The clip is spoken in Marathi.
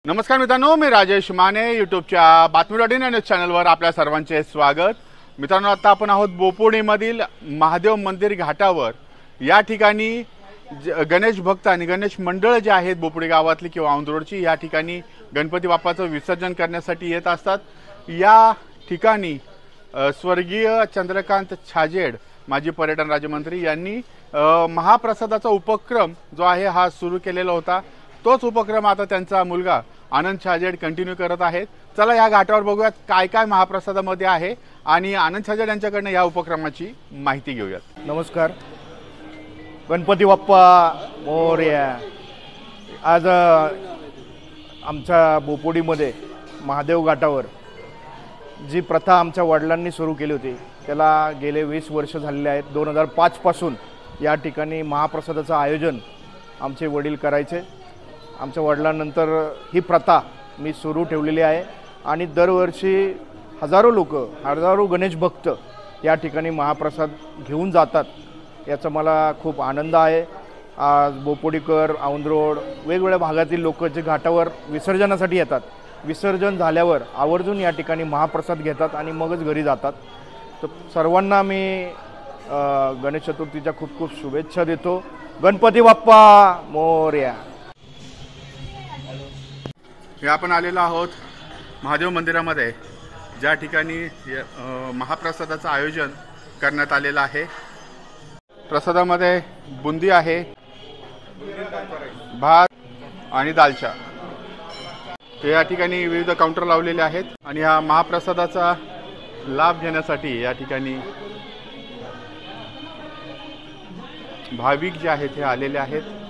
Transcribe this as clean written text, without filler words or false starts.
नमस्कार मित्रांनो, मी राजेश माने यूट्यूबच्या बातमी.इन न्यूज चॅनलवर आपल्या सर्वांचे स्वागत। मित्रांनो, आता आपण आहोत बोपोडीमधील महादेव मंदिर घाटावर। या ठिकाणी गणेश भक्त आणि गणेश मंडळ जे आहेत बोपोडी गावातली किंवा औंधरोडची या ठिकाणी गणपती बाप्पाचं विसर्जन करण्यासाठी येत असतात। या ठिकाणी स्वर्गीय चंद्रकांत छाजेड माजी पर्यटन राज्यमंत्री यांनी महाप्रसादाचा उपक्रम जो आहे हा सुरू केलेला होता। तोच उपक्रम आता त्यांचा मुलगा आनंद छाजेड कंटिन्यू करत आहेत। चला या घाटावर बघूयात काय काय महाप्रसादामध्ये आहे आणि आनंद छाजेड यांच्याकडून या उपक्रमाची माहिती घेऊयात। नमस्कार, गणपती बाप्पा मोरया। आज आमच्या बोपोडीमध्ये महादेव घाटावर जी प्रथा आमच्या वडिलांनी सुरू केली होती त्याला गेले 20 वर्ष झालेले आहेत। 2005 पासून या ठिकाणी महाप्रसादाचं आयोजन आमचे वडील करायचे। आमच्या वडिलांनंतर ही प्रथा मी सुरू ठेवलेली आहे आणि दरवर्षी हजारो गणेश भक्त या ठिकाणी महाप्रसाद घेऊन जातात। याचा मला खूप आनंद आहे। आज बोपोडीकर, औंधरोड वेगवेगळ्या भागातील लोक जे घाटावर विसर्जनासाठी येतात, विसर्जन झाल्यावर आवर्जून या ठिकाणी महाप्रसाद घेतात आणि मगच घरी जातात। तर सर्वांना मी गणेश चतुर्थीच्या खूप खूप शुभेच्छा देतो। गणपती बाप्पा मोरया। हे आपण आलेलो आहोत महादेव मंदिरामध्ये, ज्या ठिकाणी महाप्रसादाचं आयोजन करण्यात आलेलं आहे। प्रसादामध्ये बुंदी आहे, भात आणि दालचा। हे या ठिकाणी विविध काउंटर लावलेले आहेत आणि हा महाप्रसादाचा लाभ घेण्यासाठी या ठिकाणी भाविक जे आहेत हे आलेले आहेत।